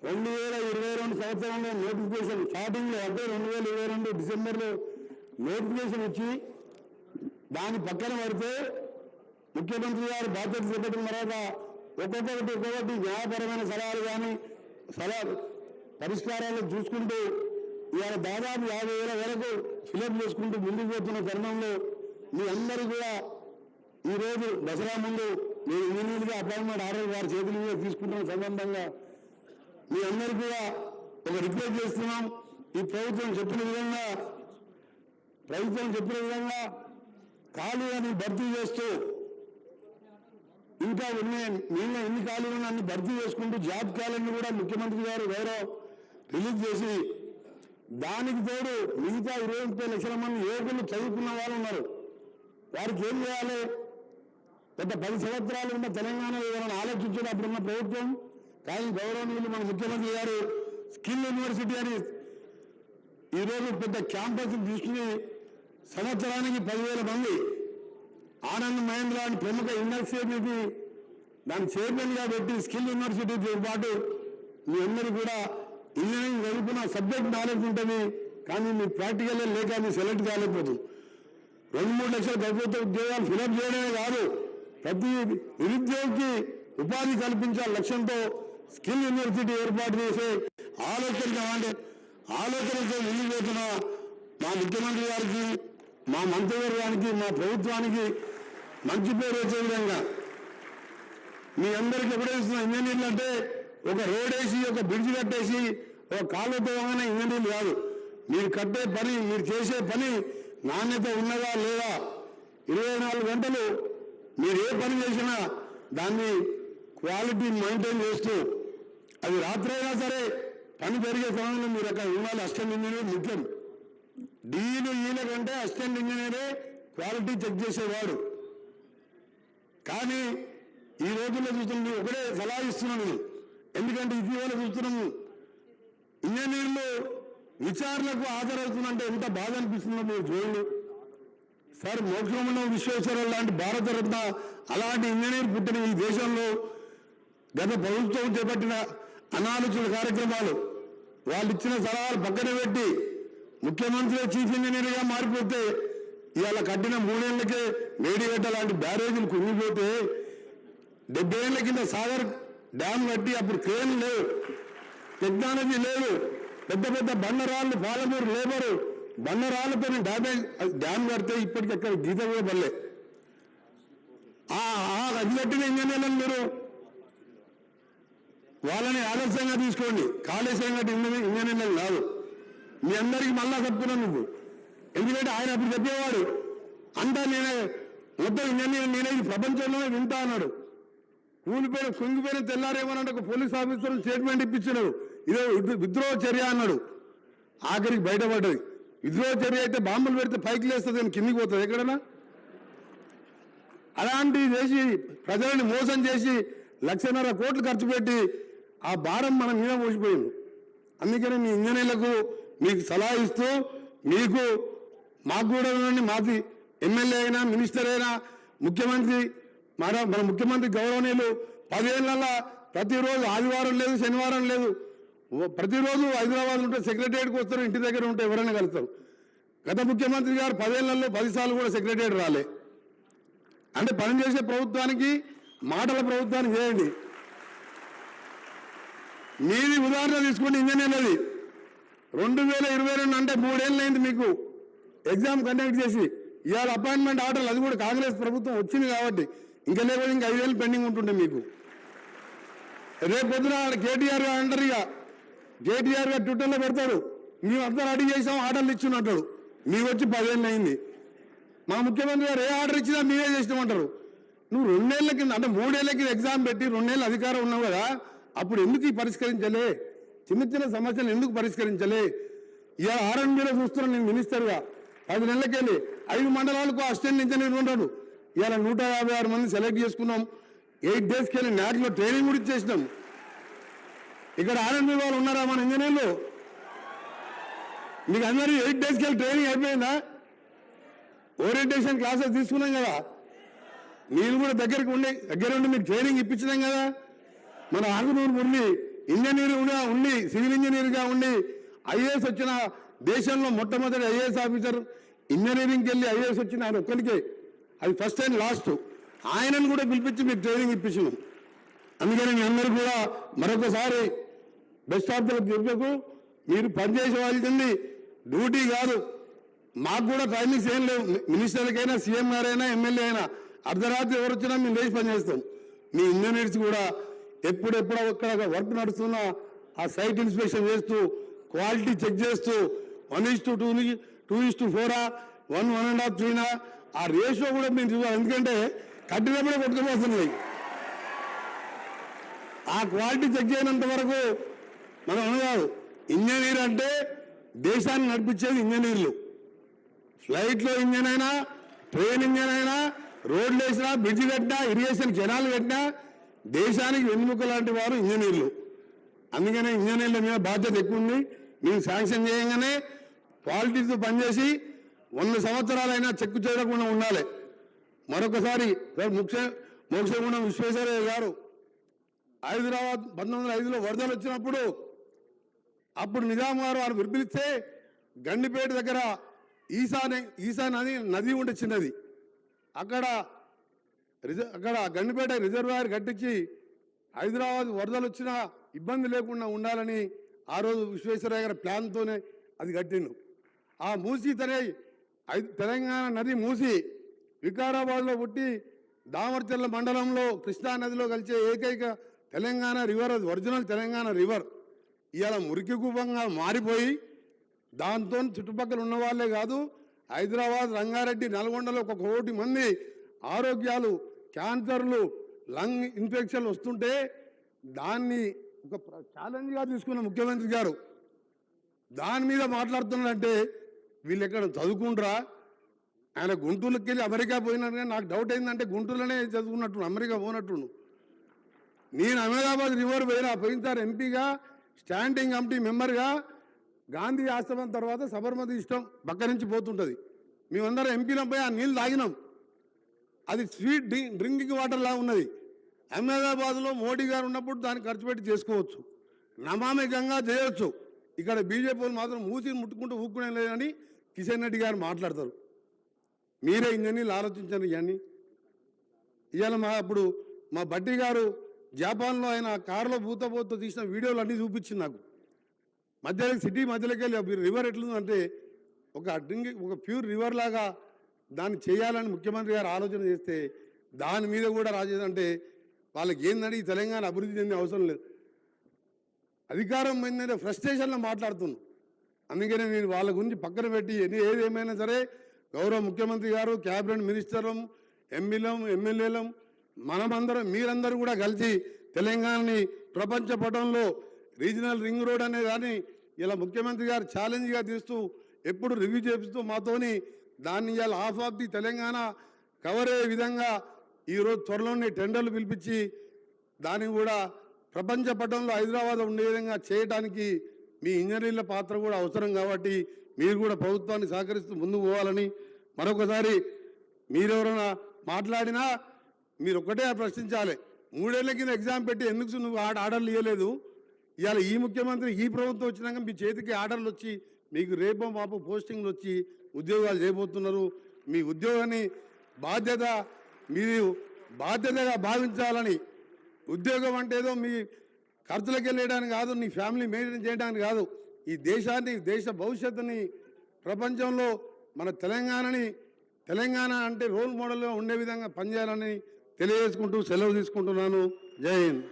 2022 సంవత్సరంలో నోటిఫికేషన్ స్టార్టింగ్లో అంటే 2022 డిసెంబర్లో నోటిఫికేషన్ ఇచ్చి దాని పక్కన పడితే ముఖ్యమంత్రి గారు బాధ్యత చేపట్టిన తర్వాత ఒక్కొక్కటి న్యాయపరమైన సలహాలు కానీ పరిష్కారాలు చూసుకుంటూ ఇవాళ దాదాపు 50,000 వరకు ఫిలప్ చేసుకుంటూ ముందుకు పోతున్న తరుణంలో మీ అందరూ కూడా ఈరోజు దసరా ముందు మీరు ఇమీడియట్గా అపాయింట్మెంట్ ఆర్డర్ వారి చేతుల మీద తీసుకుంటున్న సందర్భంగా మీ అందరూ కూడా ఒక రిక్వెస్ట్ చేస్తున్నాం. ఈ ప్రభుత్వం చెప్పిన విధంగా ఖాళీలను భర్తీ చేస్తూ ఇంకా ఎన్ని ఖాళీలను అన్ని భర్తీ చేసుకుంటూ జాబ్ క్యాలెండర్ కూడా ముఖ్యమంత్రి గారు రిలీజ్ చేసి దానికి తోడు మిగతా 20-30 లక్షల మంది యువకులు చదువుకున్న వాళ్ళు ఉన్నారు. వారికి ఏం చేయాలి? గత 10 సంవత్సరాలు ఉన్న తెలంగాణ ఏదైనా ఆలోచించడం అప్పుడున్న ప్రభుత్వం. కానీ గౌరవనీయులు మన ముఖ్యమంత్రి గారు స్కిల్ యూనివర్సిటీ అని ఈరోజు పెద్ద క్యాంపస్ తీసుకుని సంవత్సరానికి 10,000 మంది ఆనంద్ మహేంద్ర అని ప్రముఖ యూనివర్సిటీకి దాని చైర్మన్గా పెట్టి స్కిల్ యూనివర్సిటీతో పాటు మీ అందరూ కూడా ఇంజనీరింగ్ చదువుకున్న సబ్జెక్ట్ నాలెడ్జ్ ఉంటుంది. కానీ మీ ప్రాక్టికల్ లేక మీ సెలెక్ట్ కాలేకపోతుంది. 2-3 లక్షల ప్రభుత్వ ఉద్యోగాలు ఫిలప్ చేయడమే కాదు, ప్రతి నిరుద్యోగికి ఉపాధి కల్పించే లక్ష్యంతో స్కిల్ యూనివర్సిటీ ఏర్పాటు చేసే ఆలోచనతో ముందుకుపోతున్న మా ముఖ్యమంత్రి గారికి, మా మంత్రివర్గానికి, మా ప్రభుత్వానికి మంచి పేరు వచ్చే విధంగా మీ అందరికీ ఎప్పుడేస్తున్న ఇంజనీర్లు అంటే ఒక రోడ్ వేసి ఒక బ్రిడ్జ్ కట్టేసి ఒక కాలువతో ఇంజనీర్లు కాదు. మీరు కట్టే పని, మీరు చేసే పని నాణ్యత ఉన్నదా లేదా, 24 గంటలు మీరు ఏ పని చేసినా దాన్ని క్వాలిటీ మెయింటైన్ చేస్తూ అది రాత్రైనా సరే పని జరిగే సమయంలో మీరు అక్కడ ఉండాలి. అసిస్టెంట్ ఇంజనీర్ ముఖ్యం. డీలు ఈల కంటే అసిస్టెంట్ ఇంజనీరే క్వాలిటీ చెక్ చేసేవాడు. కానీ ఈ రోజుల్లో చూస్తున్నాం, ఒకటే సలహా ఇస్తున్నాను. ఎందుకంటే ఇటీవల చూస్తున్నాము ఇంజనీర్లు విచారణకు హాజరవుతుందంటే ఎంత బాధ అనిపిస్తుందో మీరు చూడండి. సార్, మోక్షమున విశ్వేశ్వరరావు లాంటి భారతరత్న అలాంటి ఇంజనీర్ పుట్టిన ఈ దేశంలో గత ప్రభుత్వం చేపట్టిన అనాలోచిత కార్యక్రమాలు, వాళ్ళు ఇచ్చిన సలహాలు పక్కన పెట్టి ముఖ్యమంత్రి చీఫ్ ఇంజనీర్గా మారిపోతే ఇవాళ కట్టిన 3 ఏళ్లకే మేడిగడ్డ లాంటి బ్యారేజీలు కుంగిపోతే 70 ఏళ్ల కింద సాగర్ డ్యామ్ కట్టి అప్పుడు క్రేన్ లేవు, టెక్నాలజీ లేదు, పెద్ద పెద్ద బండరాళ్ళు పాలమూరు లేబరు బండరాళ్లతో డ్యామ్ కడితే ఇప్పటికి ఎక్కడ గీత కూడా పడలే. అది కట్టిన ఇంజనీర్లను మీరు వాళ్ళని ఆదర్శంగా తీసుకోండి. కాళేశ్వరం కట్టిన ఇంజనీర్లు కాదు. మీ అందరికీ మళ్ళా చెప్తున్నాను నువ్వు. ఎందుకంటే ఆయన అప్పుడు చెప్పేవాడు అంతా నేనే మొత్తం ఇంజనీర్ నేనే ఈ ప్రపంచంలోనే వింటా అన్నాడు. కుంగిపోయిన తెల్లారేమన్నాడు, ఒక పోలీస్ ఆఫీసర్ స్టేట్మెంట్ ఇప్పించినాడు, ఇదో విద్రోహ చర్య అన్నాడు. ఆఖరికి బయటపడ్డది. విద్రోహ చర్య అయితే బాంబులు పెడితే పైకి లేస్తుంది కానీ కిందికి పోతుంది ఎక్కడన్నా. అలాంటివి చేసి ప్రజలని మోసం చేసి 1,50,000 కోట్లు ఖర్చు పెట్టి ఆ భారం మన మీద మోసిపోయింది. అందుకని మీ ఇంజనీర్లకు మీకు సలహా ఇస్తూ మాకు కూడా మాది ఎమ్మెల్యే అయినా మినిస్టర్ అయినా ముఖ్యమంత్రి మన ముఖ్యమంత్రి గౌరవనీయులు 10 ఏళ్లలో ప్రతిరోజు ఆదివారం లేదు, శనివారం లేదు, ప్రతిరోజు హైదరాబాద్ ఉంటే సెక్రటరియట్కి వస్తారు, ఇంటి దగ్గర ఉంటే ఎవరైనా కలుస్తారు. గత ముఖ్యమంత్రి గారు 10 ఏళ్లలో 10 సార్లు కూడా సెక్రటరియట్ రాలే. అంటే పనిచేసే ప్రభుత్వానికి మాటల ప్రభుత్వానికి చేయండి. మీది ఉదాహరణ తీసుకోండి. ఇంజనీర్లది 2022 అంటే 3 ఏళ్ళు అయింది మీకు ఎగ్జామ్ కండక్ట్ చేసి. ఇవాళ అపాయింట్మెంట్ ఆర్డర్లు అది కూడా కాంగ్రెస్ ప్రభుత్వం వచ్చింది కాబట్టి ఇంకా లేకపోతే ఇంకా 5 ఏళ్ళు పెండింగ్ ఉంటుండే మీకు. రేపు పొద్దున కేటీఆర్ గారు అంటారు, ఇక కేటీఆర్ గారు ట్విట్టర్లో పెడతాడు, మేము అంతా రెడీ చేసాం ఆర్డర్లు ఇచ్చినట్టాడు. మీకు వచ్చి 10 ఏళ్ళు అయింది. మా ముఖ్యమంత్రి గారు ఏ ఆర్డర్ ఇచ్చినా మీరే చేసినామంటారు. నువ్వు 2 ఏళ్ల కింద అంటే 3 ఏళ్ల కింద ఎగ్జామ్ పెట్టి 2 ఏళ్ళు అధికారం ఉన్నావు కదా, అప్పుడు ఎందుకు పరిష్కరించలే? చిన్న సమస్యలు ఎందుకు పరిష్కరించలే? ఇవాళ ఆర్ఎండ్బీలో చూస్తున్నాను నేను మినిస్టర్గా. 10 నెలలకెళ్ళి 5 మండలాలకు అసిస్టెంట్ ఇంజనీర్ ఉంటాడు. ఇవాళ 156 మంది సెలెక్ట్ చేసుకున్నాం. 8 డేస్కి వెళ్ళి నాట్లో ట్రైనింగ్ కూడా ఇచ్చేసినాం. ఇక్కడ ఆర్ఎండ్బీ వాళ్ళు ఉన్నారా మన ఇంజనీర్లు? మీకు అందరూ 8 డేస్కి వెళ్ళి ట్రైనింగ్ అయిపోయిందా? ఓరియంటేషన్ క్లాసెస్ తీసుకున్నాం కదా, మీరు కూడా దగ్గర ఉండి మీకు ట్రైనింగ్ ఇప్పించినాం కదా. మన ఆంధ్రూరు మురళి ఇంజనీర్గా ఉండి సివిల్ ఇంజనీర్గా ఉండి ఐఏఎస్ వచ్చిన దేశంలో మొట్టమొదటి ఐఏఎస్ ఆఫీసర్ ఇంజనీరింగ్కి వెళ్ళి ఐఏఎస్ వచ్చిన ఆయన ఒక్కరికే, అది ఫస్ట్ అండ్ లాస్ట్. ఆయనను కూడా పిలిపించి మీకు ట్రైనింగ్ ఇప్పించినాం. అందుకని మీ అందరూ కూడా మరొకసారి బెస్ట్ ఆఫ్ ద చెప్పకు. మీరు పనిచేసే వాళ్ళకి డ్యూటీ కాదు, మాకు కూడా టైమింగ్స్ ఏం లేవు. మినిస్టర్లకైనా సీఎం గారైనా ఎమ్మెల్యే అయినా అర్ధరాత్రి ఎవరు వచ్చినా మేము లేచి పనిచేస్తాం. మీ ఇంజనీర్స్ కూడా ఎప్పుడెప్పుడు ఒక్కడ వర్క్ నడుస్తున్నా ఆ సైట్ ఇన్స్పెక్షన్ చేస్తూ క్వాలిటీ చెక్ చేస్తూ 1:2, 2:4, 1, 1.5, 3 ఆ రేషియో కూడా మేము చూడాలి. ఎందుకంటే కట్టినప్పుడే కొట్టుకుపోతున్నాయి. ఆ క్వాలిటీ చెక్ చేయనంత వరకు మనం అనగాదు. ఇంజనీర్ అంటే దేశాన్ని నడిపించేది ఇంజనీర్లు. ఫ్లైట్లో ఇంజన్ అయినా, ట్రైన్ ఇంజన్ అయినా, రోడ్లు వేసినా, బ్రిడ్జ్ కట్టినా, ఇరిగేషన్ కెనాల్ కట్టినా దేశానికి వెన్నుముక లాంటి వారు ఇంజనీర్లు. అందుకనే ఇంజనీర్ల మీద బాధ్యత ఎక్కువ ఉంది. మేము శాంక్షన్ చేయగానే క్వాలిటీతో పనిచేసి 100 సంవత్సరాలైనా చెక్కు చేయకుండా ఉండాలి. మరొకసారి మోక్షగుండం విశ్వేశ్వరయ్య గారు హైదరాబాద్ 1905లో వరదలు వచ్చినప్పుడు అప్పుడు నిజాం గారు వారు విడిపిస్తే గండిపేట దగ్గర ఈసా నది ఉండే చిన్నది, అక్కడ గండిపేట రిజర్వాయర్ కట్టించి హైదరాబాద్ వరదలు వచ్చినా ఇబ్బంది లేకుండా ఉండాలని ఆ రోజు విశ్వేశ్వరయ్య గారి ప్లాన్తోనే అది కట్టిండు. ఆ మూసీ తెలంగాణ నది మూసి వికారాబాద్లో పుట్టి దామర్చర్ల మండలంలో కృష్ణా నదిలో కలిసే ఏకైక తెలంగాణ రివర్, అది ఒరిజినల్ తెలంగాణ రివర్. ఇవాళ మురికి కూపంగా మారిపోయి దాంతో చుట్టుపక్కల ఉన్న వాళ్ళే కాదు, హైదరాబాద్, రంగారెడ్డి, నల్గొండలో 1 కోటి మంది ఆరోగ్యాలు, క్యాన్సర్లు, లంగ్ ఇన్ఫెక్షన్లు వస్తుంటే దాన్ని ఒక ఛాలెంజ్గా తీసుకున్న ముఖ్యమంత్రి గారు దాని మీద మాట్లాడుతున్నారంటే వీళ్ళు ఎక్కడ చదువుకుంటారా? ఆయన గుంటూరుకి వెళ్ళి అమెరికా పోయినట్టుగా నాకు డౌట్ అయిందంటే గుంటూరులోనే చదువుకున్నట్టు, అమెరికా పోనట్టు. నేను అహ్మదాబాద్ రివర్ పోయినసారి ఎంపీగా, స్టాండింగ్ కమిటీ మెంబర్గా గాంధీ ఆశ్రమం తర్వాత సబర్మతి ఇష్టం పక్క నుంచి పోతుంటుంది. మేమందరం ఎంపీలం పోయి ఆ నీళ్ళు తాగినాం. అది స్వీట్ డ్రింకింగ్ వాటర్ లా ఉన్నది. అహ్మదాబాద్లో మోడీ గారు ఉన్నప్పుడు దాన్ని ఖర్చు పెట్టి చేసుకోవచ్చు, నమామి గంగా చేయొచ్చు. ఇక్కడ బీజేపీ వాళ్ళు మాత్రం మూసి ముట్టుకుంటూ ఊక్కునే లేదని కిషన్ రెడ్డి గారు మాట్లాడతారు. మీరే ఇంజనీర్లు ఆలోచించండి. ఇవన్నీ ఇవాళ అప్పుడు మా బట్టి గారు జపాన్లో ఆయన కారులో పూతపోతూ తీసిన వీడియోలు అన్నీ చూపించింది నాకు. సిటీ మధ్యలోకి వెళ్ళి రివర్ ఎట్లుందంటే ఒక ప్యూర్ రివర్ లాగా దాన్ని చేయాలని ముఖ్యమంత్రి గారు ఆలోచన చేస్తే దాని మీద కూడా రాజేదంటే వాళ్ళకి ఏంటంటే ఈ తెలంగాణ అభివృద్ధి చెందే అవసరం లేదు. అధికారం ఏంటంటే ఫ్రస్ట్రేషన్లో మాట్లాడుతున్నాం. అందుకనే నేను వాళ్ళ గురించి పక్కన పెట్టి ఏదేమైనా సరే గౌరవ ముఖ్యమంత్రి గారు, క్యాబినెట్ మినిస్టర్లం, ఎమ్మెల్యేలం మనమందరం మీరందరూ కూడా కలిసి తెలంగాణని ప్రపంచ పటంలో రీజనల్ రింగ్ రోడ్ అనే దాన్ని ఇలా ముఖ్యమంత్రి గారు ఛాలెంజ్గా తీస్తూ ఎప్పుడు రివ్యూ చేపిస్తూ మాతోని దాన్ని ఇవాళ half of the Telangana cover అయ్యే విధంగా ఈరోజు త్వరలోనే టెండర్లు పిలిపించి దాన్ని కూడా ప్రపంచ పటంలో హైదరాబాద్ ఉండే విధంగా చేయడానికి మీ ఇంజనీర్ల పాత్ర కూడా అవసరం. కాబట్టి మీరు కూడా ప్రభుత్వాన్ని సహకరిస్తూ ముందుకు పోవాలని మరొకసారి మీరెవరైనా మాట్లాడినా మీరు ఒక్కటే ప్రశ్నించాలి. 3 ఏళ్ల కింద ఎగ్జామ్ పెట్టి ఎందుకు నువ్వు ఆర్డర్లు ఇవ్వలేదు? ఇవాళ ఈ ముఖ్యమంత్రి ఈ ప్రభుత్వం వచ్చినాక మీ చేతికి ఆర్డర్లు వచ్చి మీకు రేపో మాపో పోస్టింగ్లు వచ్చి ఉద్యోగాలు చేయబోతున్నారు. మీ ఉద్యోగాన్ని మీరు బాధ్యతగా భావించాలని. ఉద్యోగం అంటే ఏదో మీ ఖర్చులకు వెళ్ళడానికి కాదు, నీ ఫ్యామిలీ మెయింటైన్ చేయడానికి కాదు, ఈ దేశాన్ని, దేశ భవిష్యత్తుని ప్రపంచంలో మన తెలంగాణ అంటే రోల్ మోడల్గా ఉండే విధంగా పనిచేయాలని తెలియజేసుకుంటూ సెలవు తీసుకుంటున్నాను. జై హింద్.